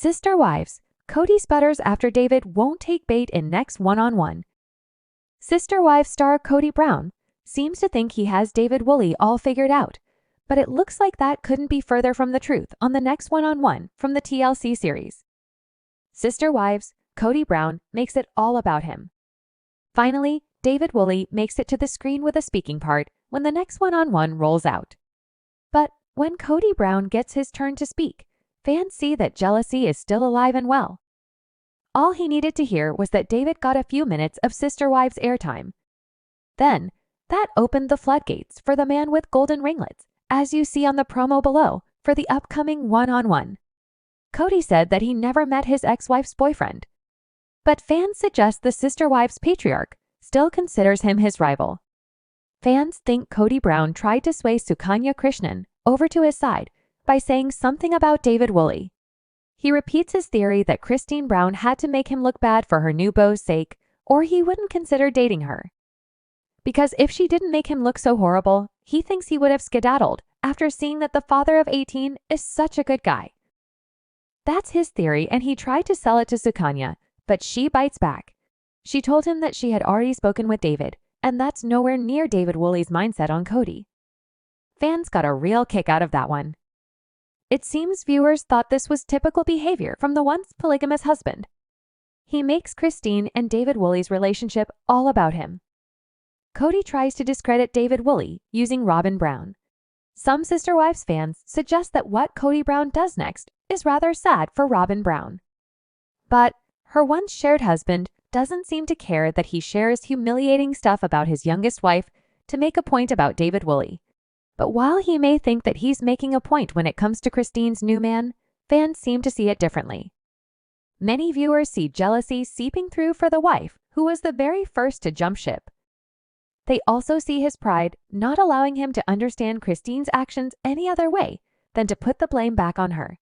Sister Wives, Kody sputters after David won't take bait in next one-on-one. Sister Wives star Kody Brown seems to think he has David Woolley all figured out, but it looks like that couldn't be further from the truth on the next one-on-one from the TLC series. Sister Wives, Kody Brown makes it all about him. Finally, David Woolley makes it to the screen with a speaking part when the next one-on-one rolls out. But when Kody Brown gets his turn to speak, fans see that jealousy is still alive and well. All he needed to hear was that David got a few minutes of Sister Wives airtime. Then, that opened the floodgates for the man with golden ringlets, as you see on the promo below for the upcoming one-on-one. Kody said that he never met his ex-wife's boyfriend. But fans suggest the Sister Wives patriarch still considers him his rival. Fans think Kody Brown tried to sway Sukanya Krishnan over to his side by saying something about David Woolley. He repeats his theory that Christine Brown had to make him look bad for her new beau's sake, or he wouldn't consider dating her. Because if she didn't make him look so horrible, he thinks he would have skedaddled after seeing that the father of 18 is such a good guy. That's his theory, and he tried to sell it to Sukanya, but she bites back. She told him that she had already spoken with David, and that's nowhere near David Woolley's mindset on Kody. Fans got a real kick out of that one. It seems viewers thought this was typical behavior from the once polygamous husband. He makes Christine and David Woolley's relationship all about him. Kody tries to discredit David Woolley using Robyn Brown. Some Sister Wives fans suggest that what Kody Brown does next is rather sad for Robyn Brown. But her once shared husband doesn't seem to care that he shares humiliating stuff about his youngest wife to make a point about David Woolley. But while he may think that he's making a point when it comes to Christine's new man, fans seem to see it differently. Many viewers see jealousy seeping through for the wife who was the very first to jump ship. They also see his pride not allowing him to understand Christine's actions any other way than to put the blame back on her.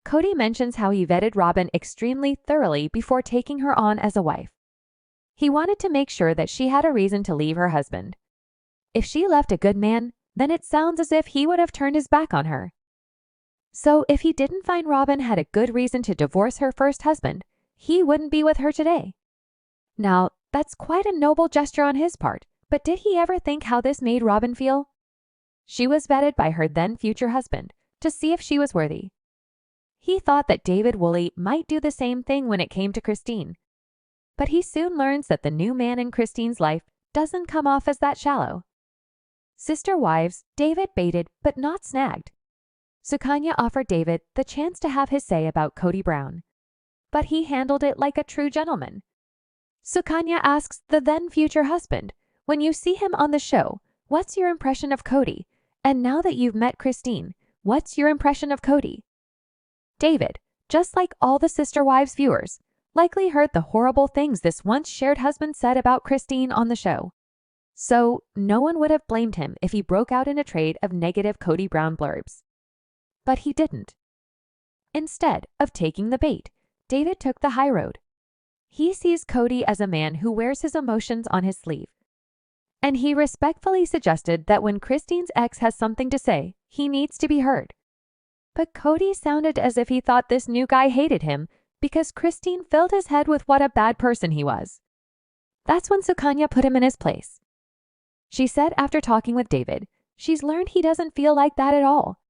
Kody mentions how he vetted Robyn extremely thoroughly before taking her on as a wife. He wanted to make sure that she had a reason to leave her husband. If she left a good man, then it sounds as if he would have turned his back on her. So if he didn't find Robyn had a good reason to divorce her first husband, he wouldn't be with her today. Now, that's quite a noble gesture on his part, but did he ever think how this made Robyn feel? She was vetted by her then future husband to see if she was worthy. He thought that David Woolley might do the same thing when it came to Christine. But he soon learns that the new man in Christine's life doesn't come off as that shallow. Sister Wives, David baited but not snagged. Sukanya offered David the chance to have his say about Kody Brown, but he handled it like a true gentleman. Sukanya asks the then future husband, when you see him on the show, what's your impression of Kody? And now that you've met Christine, what's your impression of Kody? David, just like all the Sister Wives viewers, likely heard the horrible things this once shared husband said about Christine on the show. So no one would have blamed him if he broke out in a trade of negative Kody Brown blurbs. But he didn't. Instead of taking the bait, David took the high road. He sees Kody as a man who wears his emotions on his sleeve. And he respectfully suggested that when Christine's ex has something to say, he needs to be heard. But Kody sounded as if he thought this new guy hated him because Christine filled his head with what a bad person he was. That's when Sukanya put him in his place. She said after talking with David, she's learned he doesn't feel like that at all.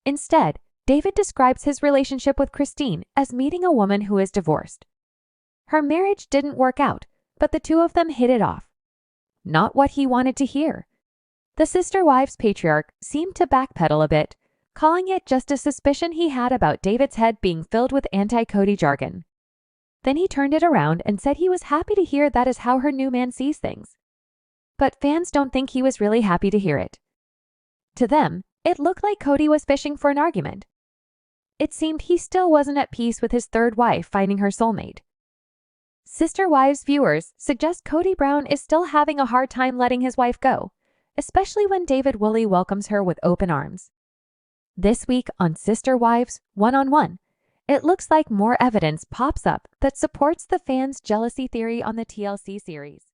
Instead, David describes his relationship with Christine as meeting a woman who is divorced. Her marriage didn't work out, but the two of them hit it off. Not what he wanted to hear. The Sister Wives patriarch seemed to backpedal a bit, calling it just a suspicion he had about David's head being filled with anti-Kody jargon. Then he turned it around and said he was happy to hear that is how her new man sees things. But fans don't think he was really happy to hear it. To them, it looked like Kody was fishing for an argument. It seemed he still wasn't at peace with his third wife finding her soulmate. Sister Wives viewers suggest Kody Brown is still having a hard time letting his wife go, especially when David Woolley welcomes her with open arms. This week on Sister Wives One-on-One, it looks like more evidence pops up that supports the fans' jealousy theory on the TLC series.